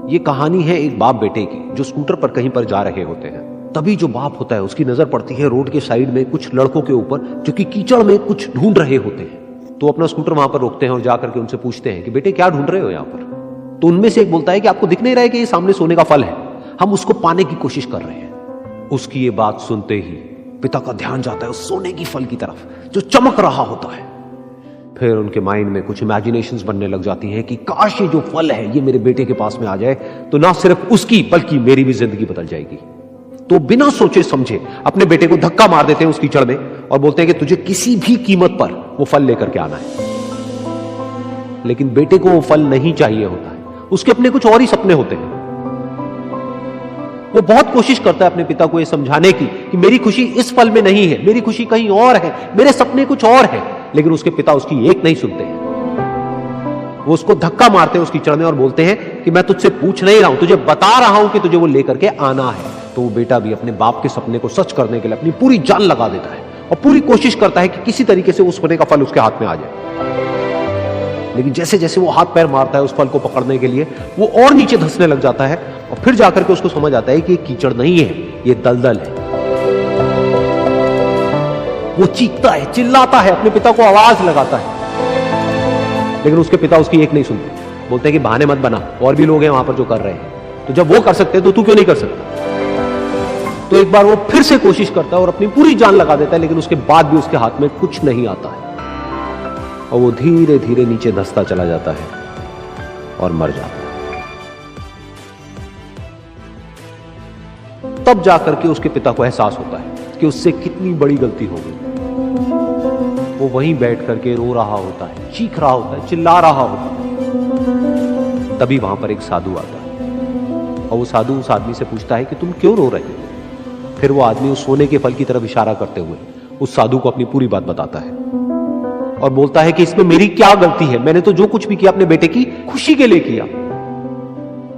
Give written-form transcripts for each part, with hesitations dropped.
ये कहानी है एक बाप बेटे की जो स्कूटर पर कहीं पर जा रहे होते हैं। तभी जो बाप होता है उसकी नजर पड़ती है रोड के साइड में कुछ लड़कों के ऊपर जो कि कीचड़ में कुछ ढूंढ रहे होते हैं। तो अपना स्कूटर वहां पर रोकते हैं और जाकर के उनसे पूछते हैं कि बेटे क्या ढूंढ रहे हो यहाँ पर। तो उनमें से एक बोलता है कि आपको दिख नहीं रहा है कि ये सामने सोने का फल है, हम उसको पाने की कोशिश कर रहे हैं। उसकी ये बात सुनते ही पिता का ध्यान जाता है उस सोने की फल की तरफ जो चमक रहा होता है। फिर उनके माइंड में कुछ इमेजिनेशंस बनने लग जाती हैं कि काश ये जो फल है ये मेरे बेटे के पास में आ जाए तो ना सिर्फ उसकी बल्कि मेरी भी जिंदगी बदल जाएगी। तो बिना सोचे समझे अपने बेटे को धक्का मार देते हैं उस कीचड़ में और बोलते हैं कि तुझे किसी भी कीमत पर वो फल लेकर के आना है। लेकिन बेटे को वो फल नहीं चाहिए होता है, उसके अपने कुछ और ही सपने होते हैं। वो बहुत कोशिश करता है अपने पिता को ये समझाने की कि मेरी खुशी इस फल में नहीं है, मेरी खुशी कहीं और है, मेरे सपने कुछ और है। लेकिन उसके पिता उसकी एक नहीं सुनते हैं। वो उसको धक्का मारते हैं उस कीचड़ में और बोलते हैं कि मैं तुझसे पूछ नहीं रहा हूं, तुझे बता रहा हूं कि तुझे वो लेकर के आना है। तो वो बेटा भी अपने बाप के सपने को सच करने के लिए अपनी पूरी जान लगा देता है और पूरी कोशिश करता है कि किसी तरीके से उस सोने का फल उसके हाथ में आ जाए। लेकिन जैसे जैसे वो हाथ पैर मारता है उस फल को पकड़ने के लिए, वो और नीचे धंसने लग जाता है और फिर जाकर के उसको समझ आता है कि ये कीचड़ नहीं है, ये दलदल है। वो चीखता है, चिल्लाता है, अपने पिता को आवाज लगाता है, लेकिन उसके पिता उसकी एक नहीं सुनते। बोलते हैं कि बहाने मत बना, और भी लोग हैं वहां पर जो कर रहे हैं, तो जब वो कर सकते हैं तो तू क्यों नहीं कर सकता। तो एक बार वो फिर से कोशिश करता है और अपनी पूरी जान लगा देता है, लेकिन उसके बाद भी उसके हाथ में कुछ नहीं आता है और वो धीरे धीरे नीचे धंसता चला जाता है और मर जाता है। तब जाकर के उसके पिता को एहसास होता है कि उससे कितनी बड़ी गलती हो गई। वो वहीं बैठ करके रो रहा होता है, चीख रहा होता है, चिल्ला रहा होता है। तभी वहां पर एक साधु आता है और वो साधु उस आदमी से पूछता है कि तुम क्यों रो रहे हो। फिर वो आदमी उस सोने के फल की तरफ इशारा करते हुए उस साधु को अपनी पूरी बात बताता है और बोलता है कि इसमें मेरी क्या गलती है, मैंने तो जो कुछ भी किया अपने बेटे की खुशी के लिए किया।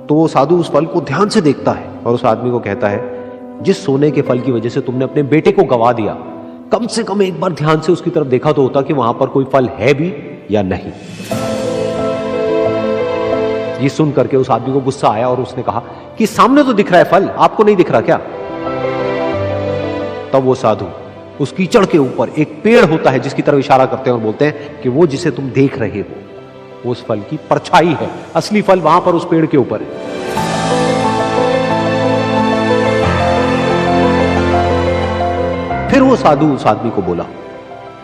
तो वो साधु उस फल को ध्यान से देखता है और उस आदमी को कहता है, जिस सोने के फल की वजह से तुमने अपने बेटे को गवा दिया, कम से कम एक बार ध्यान से उसकी तरफ देखा तो होता कि वहां पर कोई फल है भी या नहीं। ये सुन करके उस आदमी को गुस्सा आया और उसने कहा कि सामने तो दिख रहा है फल, आपको नहीं दिख रहा क्या। तब वो साधु उस कीचड़ के ऊपर एक पेड़ होता है जिसकी तरफ इशारा करते हैं और बोलते हैं कि वो जिसे तुम देख रहे हो वो उस फल की परछाई है, असली फल वहां पर उस पेड़ के ऊपर है। फिर वो साधु उस आदमी को बोला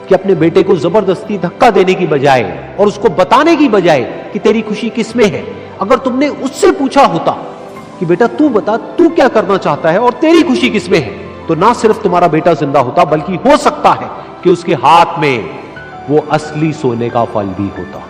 कि अपने बेटे को जबरदस्ती धक्का देने की बजाय और उसको बताने की बजाय कि तेरी खुशी किसमें है, अगर तुमने उससे पूछा होता कि बेटा तू बता तू क्या करना चाहता है और तेरी खुशी किसमें है, तो ना सिर्फ तुम्हारा बेटा जिंदा होता बल्कि हो सकता है कि उसके हाथ में वो असली सोने का फल भी होता।